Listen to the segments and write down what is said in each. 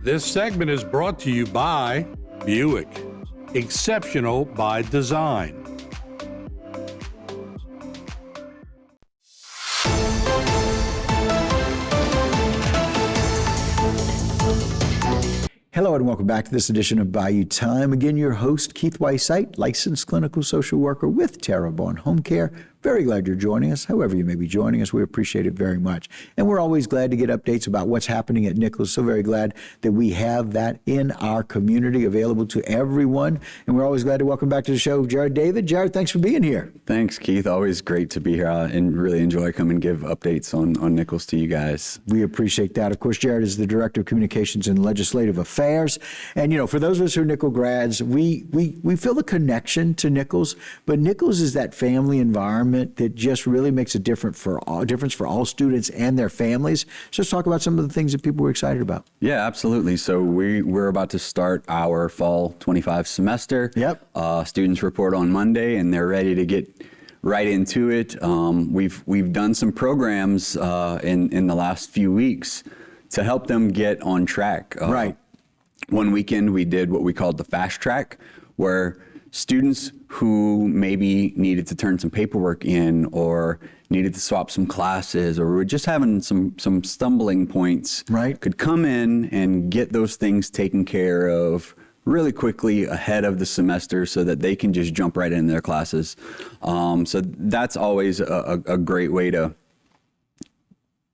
This segment is brought to you by Buick. Exceptional by design. Hello and welcome back to this edition of Bayou Time. Again, your host, Keith Weissite, licensed clinical social worker with Terrebonne Home Care. Very glad you're joining us. However you may be joining us, we appreciate it very much. And we're always glad to get updates about what's happening at Nicholls. So very glad that we have that in our community available to everyone. And we're always glad to welcome back to the show Jared David. Jared, thanks for being here. Thanks, Keith. Always great to be here and really enjoy coming and give updates on Nicholls to you guys. We appreciate that. Of course, Jared is the Director of Communications and Legislative Affairs. And, you know, for those of us who are Nicholls grads, we feel the connection to Nicholls, but Nicholls is that family environment that just really makes a difference for all students and their families. So let's talk about some of the things that people were excited about. Yeah, absolutely. So we're about to start our fall 25 semester. Yep. Students report on Monday, and they're ready to get right into it. We've done some programs in the last few weeks to help them get on track. Right. One weekend we did what we called the fast track, where students who maybe needed to turn some paperwork in or needed to swap some classes or were just having some stumbling points, right, could come in and get those things taken care of really quickly ahead of the semester so that they can just jump right into their classes. So that's always a great way to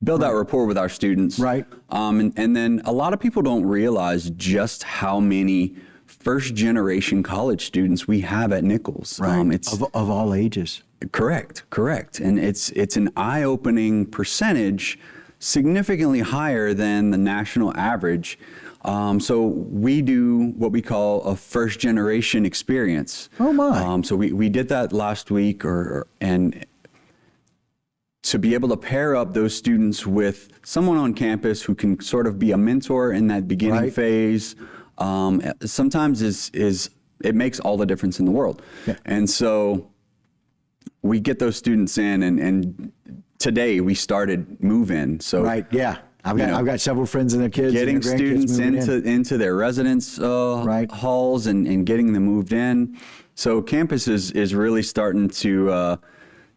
build that rapport with our students. Right. And then a lot of people don't realize just how many first-generation college students we have at Nicholls. Right. Of all ages. Correct. And it's an eye-opening percentage, significantly higher than the national average. So we do what we call a first-generation experience. Oh my! So we did that last week, and to be able to pair up those students with someone on campus who can sort of be a mentor in that beginning phase. Sometimes it makes all the difference in the world. Yeah. And so we get those students in, and today we started move-in. So right, yeah. I've got several friends and their kids. Getting and their students grandkids into their residence halls and getting them moved in. So campus is really starting to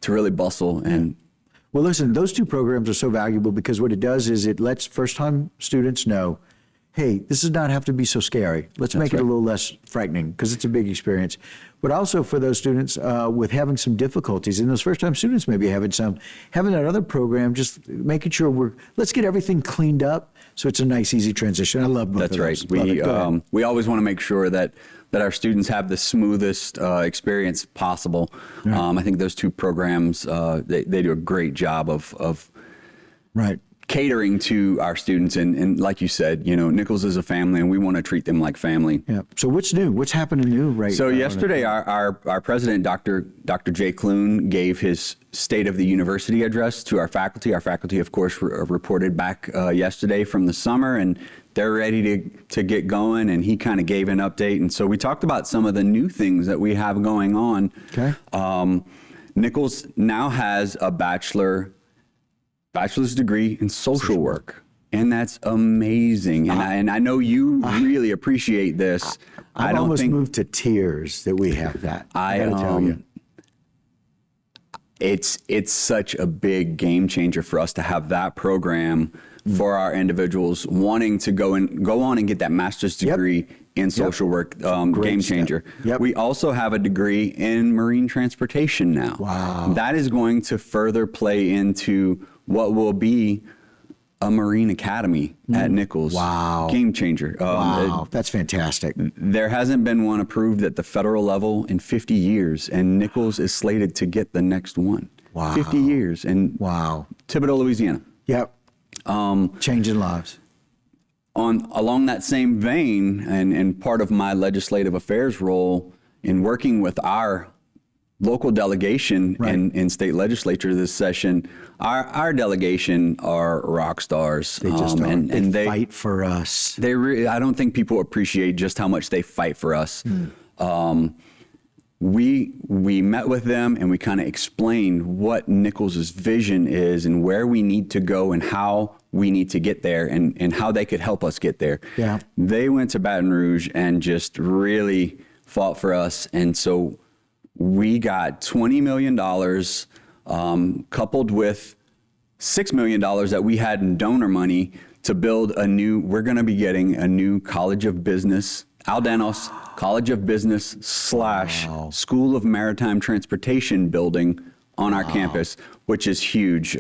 really bustle. And well, listen, those two programs are so valuable because what it does is it lets first-time students know, hey, this does not have to be so scary. Let's make it a little less frightening because it's a big experience. But also for those students with having some difficulties, and those first-time students maybe having that other program, just making sure let's get everything cleaned up so it's a nice, easy transition. I love both of those. That's right. We always want to make sure that our students have the smoothest experience possible. Right. I think those two programs, they do a great job of right. catering to our students. And like you said, Nicholls is a family and we want to treat them like family. Yeah. So what's new? What's happening new right now? So yesterday, our president, Dr. Jay Clune, gave his State of the University address to our faculty. Our faculty, of course, reported back yesterday from the summer, and they're ready to get going, and he kind of gave an update. And so we talked about some of the new things that we have going on. Okay. Nicholls now has a bachelor's degree in social work, and that's amazing. And I know you really appreciate this. I don't almost think moved to tears that we have that. I gotta tell you. It's such a big game changer for us to have that program for our individuals wanting to go on and get that master's degree in social work. Game changer. Yep. We also have a degree in marine transportation now. Wow. That is going to further play into what will be a Marine Academy at Nicholls. Wow. Game changer. Wow. That's fantastic. There hasn't been one approved at the federal level in 50 years, and Nicholls is slated to get the next one. Wow. 50 years. And Thibodaux, Louisiana. Yep. Changing lives. Along that same vein, and part of my legislative affairs role in working with our local delegation in state legislature this session, our delegation are rock stars. They just are. And they fight for us. I don't think people appreciate just how much they fight for us. we met with them and we kind of explained what Nicholls' vision is and where we need to go and how we need to get there and how they could help us get there. Yeah. They went to Baton Rouge and just really fought for us. And so we got $20 million coupled with $6 million that we had in donor money to build we're going to be getting a new College of Business, Aldanos College of Business / School of Maritime Transportation building on our campus, which is huge.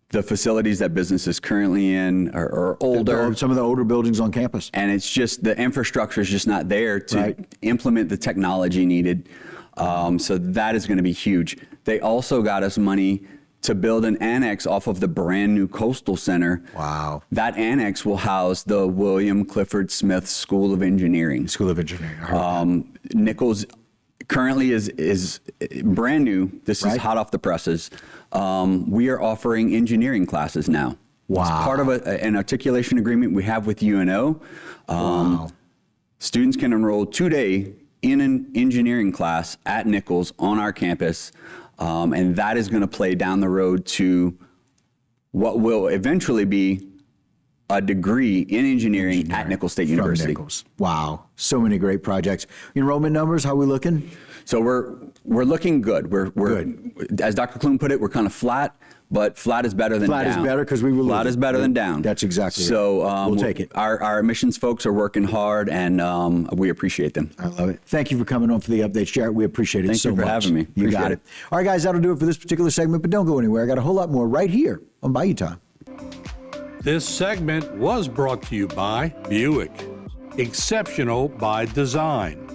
The facilities that business is currently in are older. Some of the older buildings on campus. And it's just, the infrastructure is just not there to implement the technology needed. So that is going to be huge. They also got us money to build an annex off of the brand new Coastal Center. Wow. That annex will house the William Clifford Smith School of Engineering. School of Engineering. Nicholls currently is brand new. This is hot off the presses. We are offering engineering classes now. Wow. It's part of an articulation agreement we have with UNO. Students can enroll 2-day in an engineering class at Nicholls on our campus. And that is going to play down the road to what will eventually be a degree in engineering at Nicholls State University. Nicholls. Wow. So many great projects. Enrollment numbers, how are we looking? So we're looking good. We're Good. As Dr. Kloon put it, we're kind of flat, but flat is better than down. Flat is better because we were losing. Flat is better than down. That's exactly right. So we'll take it. Our admissions folks are working hard, and we appreciate them. I love it. Thank you for coming on for the updates, Jarrett. We appreciate it so much. Thank you for having me. You Appreciate got it. All right, guys, that'll do it for this particular segment, but don't go anywhere. I got a whole lot more right here on Bayou Time. This segment was brought to you by Buick. Exceptional by design.